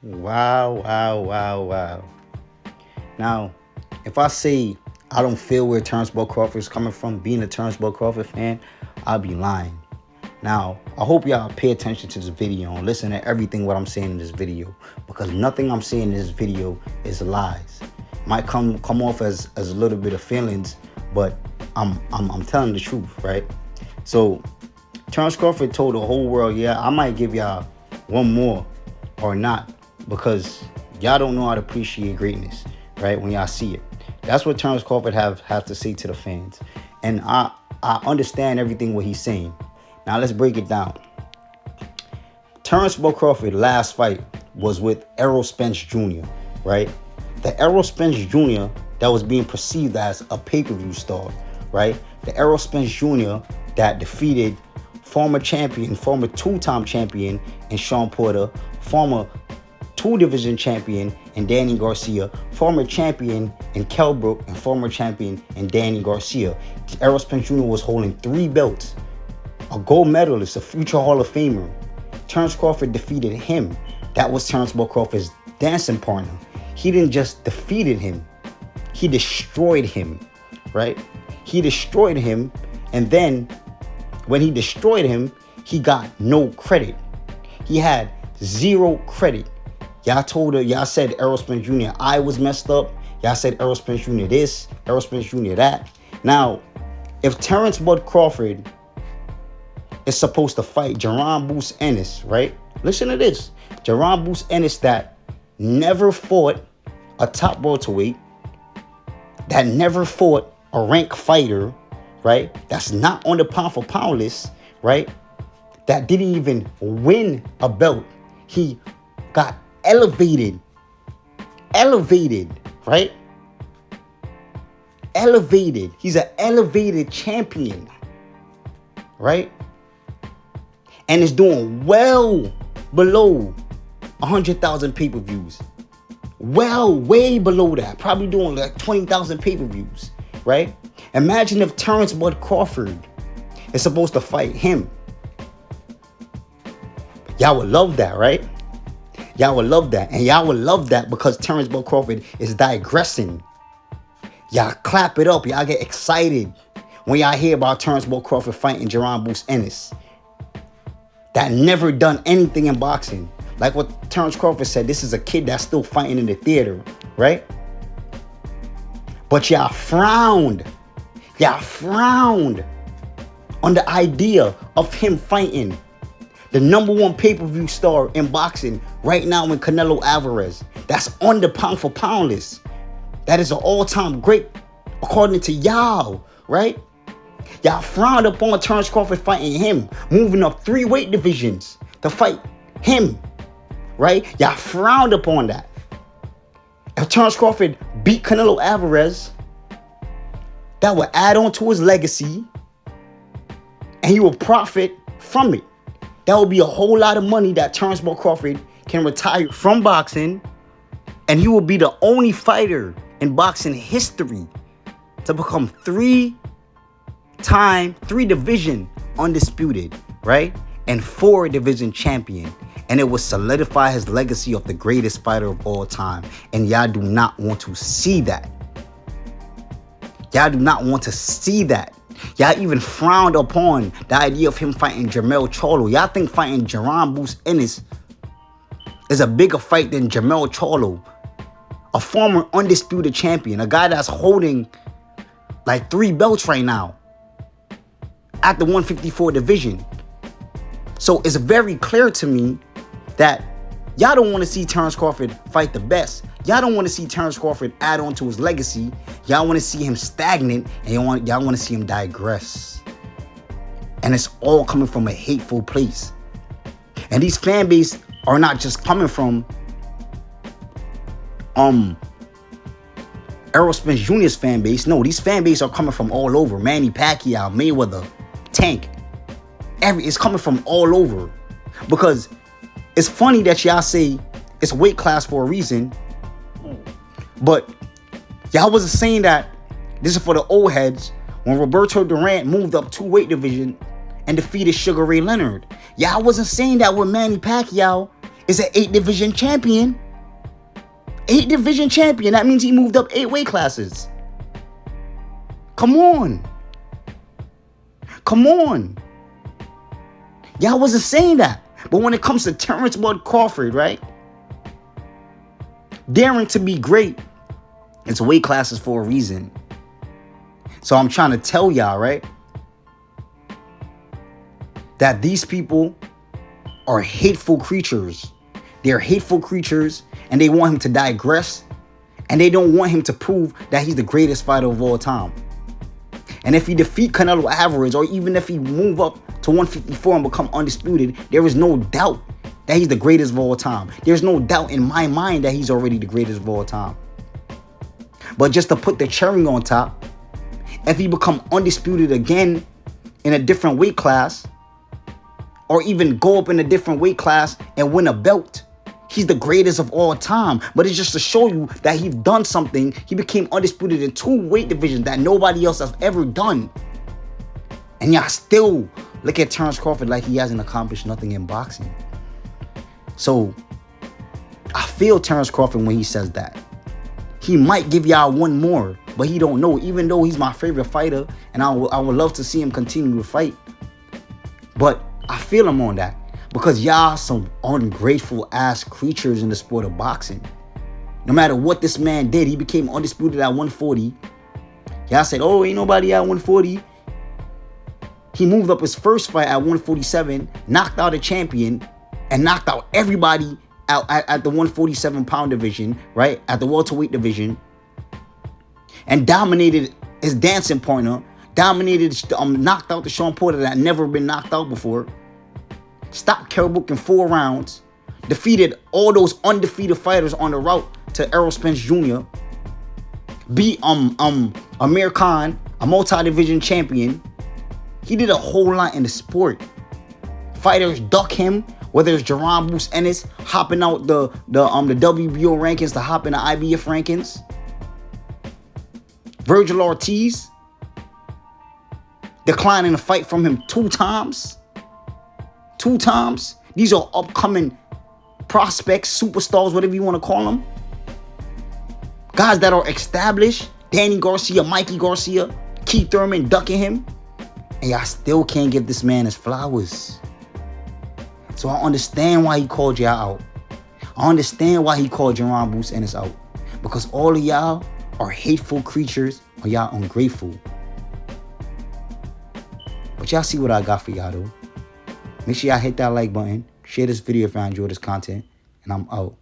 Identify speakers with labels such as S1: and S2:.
S1: Wow, wow, wow, wow. Now, if I say I don't feel where Terrence Bud Crawford is coming from, being a Terrence Bud Crawford fan, I'll be lying. Now, I hope y'all pay attention to this video and listen to everything what I'm saying in this video, because nothing I'm saying in this video is lies. Might come off as a little bit of feelings, but I'm telling the truth, right? So, Terrence Crawford told the whole world, yeah, I might give y'all one more or not, because y'all don't know how to appreciate greatness, right? When y'all see it. That's what Terrence Crawford have to say to the fans. And I understand everything what he's saying. Now let's break it down. Terrence Bud Crawford last fight was with Errol Spence Jr., right? The Errol Spence Jr. that was being perceived as a pay-per-view star, right? The Errol Spence Jr. that defeated former champion, former two-time champion in Sean Porter, former two-division champion in Danny Garcia, former champion in Kell Brook, and former champion in Danny Garcia. Errol Spence Jr. was holding 3 belts. A gold medalist, a future Hall of Famer. Terrence Crawford defeated him. That was Terrence Bud Crawford's dancing partner. He didn't just defeated him. He destroyed him, right? He destroyed him, and then when he destroyed him, he got no credit. He had 0 credit. Y'all said Errol Spence Jr. I was messed up. Y'all said Errol Spence Jr. this, Errol Spence Jr. that. Now, if Terrence Bud Crawford is supposed to fight Jaron Bruce Ennis, right? Listen to this. Jaron Bruce Ennis that never fought a top welterweight, that never fought a ranked fighter, right? That's not on the pound for pound list, right? That didn't even win a belt. He got elevated, right? Elevated. He's an elevated champion, right? And is doing well below 100,000 pay-per-views. Way below that. Probably doing like 20,000 pay-per-views, right? Imagine if Terrence Bud Crawford is supposed to fight him. Y'all would love that, right? Y'all would love that. And y'all would love that because Terrence Bud Crawford is digressing. Y'all clap it up. Y'all get excited when y'all hear about Terrence Bud Crawford fighting Jaron Bruce Ennis, that never done anything in boxing. Like what Terrence Crawford said, this is a kid that's still fighting in the theater, right? But y'all frowned on the idea of him fighting the #1 pay-per-view star in boxing right now in Canelo Alvarez. That's on the pound for pound list. That is an all-time great according to y'all, right? Y'all frowned upon Terrence Crawford fighting him, moving up 3 weight divisions to fight him, right? Y'all frowned upon that. If Terrence Crawford beat Canelo Alvarez, that would add on to his legacy, and he will profit from it. That would be a whole lot of money that Terrence Bud Crawford can retire from boxing, and he will be the only fighter in boxing history to become 3-division undisputed, right? And 4-division champion. And it will solidify his legacy of the greatest fighter of all time. And y'all do not want to see that. Y'all do not want to see that. Y'all even frowned upon the idea of him fighting Jermell Charlo. Y'all think fighting Jaron Bruce Ennis is a bigger fight than Jermell Charlo, a former undisputed champion, a guy that's holding like 3 belts right now at the 154 division. So it's very clear to me that y'all don't want to see Terrence Crawford fight the best. Y'all don't want to see Terrence Crawford add on to his legacy. Y'all want to see him stagnant, and y'all want to see him digress. And it's all coming from a hateful place. And these fan base are not just coming from Errol Spence Jr.'s fan base. No, these fan base are coming from all over. Manny Pacquiao, Mayweather, Tank. It's coming from all over. Because it's funny that y'all say it's a weight class for a reason, but y'all wasn't saying that this is for the old heads when Roberto Durant moved up 2 weight division and defeated Sugar Ray Leonard. Y'all wasn't saying that with Manny Pacquiao is an 8-division champion. 8-division champion. That means he moved up 8 weight classes. Come on. Come on. Y'all wasn't saying that. But when it comes to Terrence Bud Crawford, right? Daring to be great, it's weight classes for a reason. So I'm trying to tell y'all, right? That these people are hateful creatures. They're hateful creatures, and they want him to digress, and they don't want him to prove that he's the greatest fighter of all time. And if he defeat Canelo Alvarez, or even if he move up to 154 and become undisputed, there is no doubt that he's the greatest of all time. There's no doubt in my mind that he's already the greatest of all time. But just to put the cherry on top, if he become undisputed again in a different weight class, or even go up in a different weight class and win a belt, he's the greatest of all time. But it's just to show you that he's done something. He became undisputed in 2 weight divisions that nobody else has ever done. And y'all still look at Terrence Crawford like he hasn't accomplished nothing in boxing. So I feel Terrence Crawford when he says that. He might give y'all one more, but he don't know. Even though he's my favorite fighter, and I would love to see him continue to fight. But I feel him on that. Because y'all some ungrateful ass creatures in the sport of boxing. No matter what this man did, he became undisputed at 140. Y'all said, oh, ain't nobody at 140. He moved up his first fight at 147, knocked out a champion, and knocked out everybody out at the 147 pound division, right? At the welterweight division. And dominated his dancing partner. Knocked out the Sean Porter that had never been knocked out before. Stopped Kell Brook in 4 rounds. Defeated all those undefeated fighters on the route to Errol Spence Jr. Beat Amir Khan, a multi-division champion. He did a whole lot in the sport. Fighters duck him, whether it's Jaron Bruce Ennis hopping out the WBO rankings to hop in the IBF rankings. Virgil Ortiz declining a fight from him 2 times. 2 times. These are upcoming prospects, superstars, whatever you want to call them. Guys that are established. Danny Garcia, Mikey Garcia, Keith Thurman ducking him. And y'all still can't give this man his flowers. So I understand why he called y'all out. I understand why he called Jaron Bruce Ennis out. Because all of y'all are hateful creatures, or y'all ungrateful. But y'all see what I got for y'all though. Make sure y'all hit that like button. Share this video if y'all enjoyed this content. And I'm out.